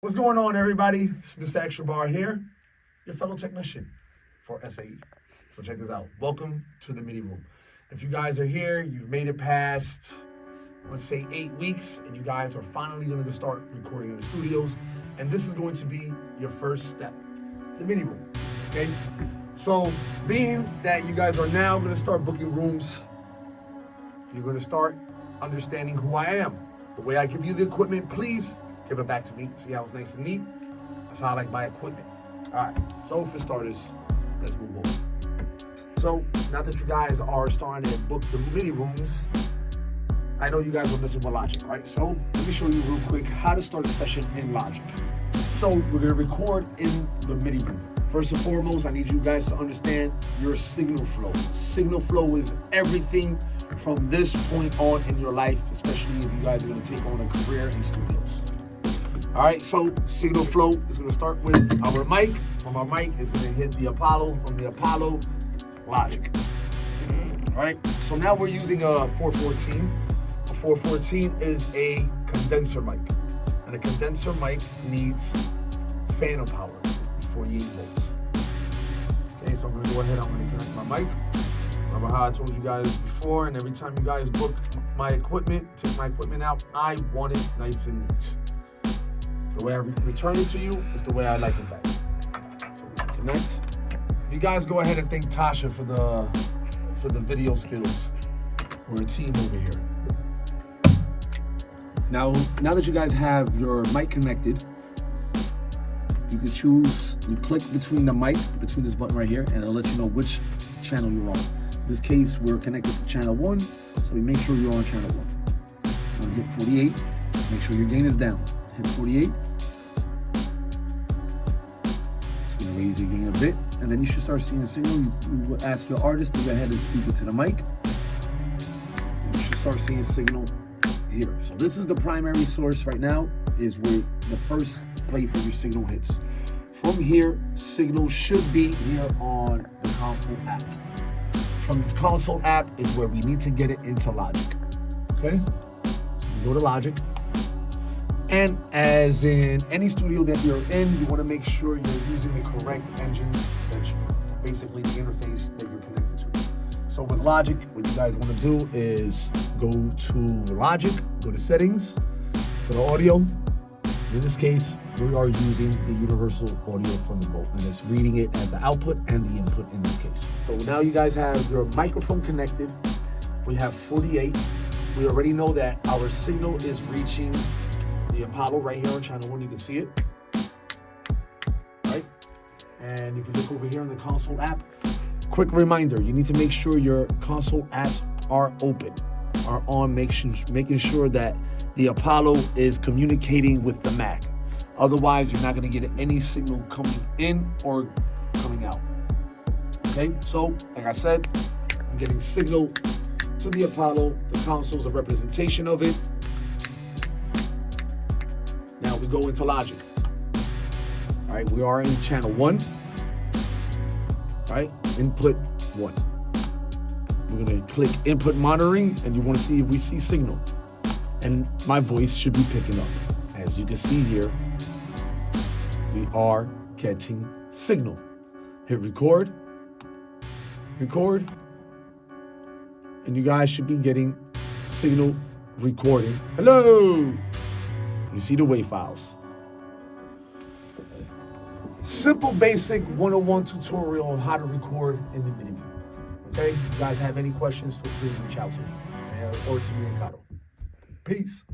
What's going on, everybody? It's Mr. Extra Bar here, your fellow technician for SAE. So check this out. Welcome to the Midi Room. If you guys are here, you've made it past, let's say, 8 weeks, and you guys are finally going to start recording in the studios, and this is going to be your first step, the Midi Room, okay? So being that you guys are now going to start booking rooms, you're going to start understanding who I am. The way I give you the equipment, please give it back to me. See how it's nice and neat? That's how I like my equipment. All right, so for starters, let's move on. So now that you guys are starting to book the Midi Rooms, I know you guys are messing with Logic, right? So let me show you real quick how to start a session in Logic. So we're gonna record in the Midi Room. First and foremost, I need you guys to understand your signal flow. Signal flow is everything from this point on in your life, especially if you guys are gonna take on a career in studios. All right, so signal flow is gonna start with our mic. From our mic, it's gonna hit the Apollo. From the Apollo, Logic. All right, so now we're using a 414. A 414 is a condenser mic. And a condenser mic needs phantom power, 48 volts. Okay, so I'm gonna go ahead, I'm gonna connect my mic. Remember how I told you guys before, and every time you guys book my equipment, take my equipment out, I want it nice and neat. The way I return it to you is the way I like it back. So we can connect. You guys go ahead and thank Tasha for the video skills. We're a team over here. Now that you guys have your mic connected, you can choose, you click between the mic, between this button right here, and it'll let you know which channel you're on. In this case, we're connected to channel 1, so we make sure you're on channel 1. I'm gonna hit 48, make sure your gain is down. Hit 48. It's gonna raise your gain a bit, and then you should start seeing a signal. You ask your artist to go ahead and speak it to the mic, and you should start seeing a signal here. So this is the primary source right now, is where the first place that your signal hits. From here, signal should be here on the console app. From this console app is where we need to get it into Logic. Okay? So we go to Logic. And as in any studio that you're in, you want to make sure you're using the correct engine, which basically the interface that you're connected to. So with Logic, what you guys want to do is go to Logic, go to Settings, go to Audio. In this case, we are using the universal audio from the boat, and it's reading it as the output and the input in this case. So now you guys have your microphone connected. We have 48. We already know that our signal is reaching the Apollo right here on channel 1, you can see it, right? And if you look over here in the console app, quick reminder, you need to make sure your console apps are open, are on, making sure that the Apollo is communicating with the Mac. Otherwise, you're not gonna get any signal coming in or coming out. Okay, so like I said, I'm getting signal to the Apollo. The console is a representation of it. Now we go into Logic. All right, we are in channel 1. All right, input 1. We're gonna click input monitoring, and you wanna see if we see signal. And my voice should be picking up. As you can see here, we are getting signal. Hit record, record, and you guys should be getting signal recording. Hello! You see the WAV files. Simple, basic 101 tutorial on how to record in the Midi Room. Okay? If you guys have any questions, feel free to reach out to me or to me and Kato. Peace.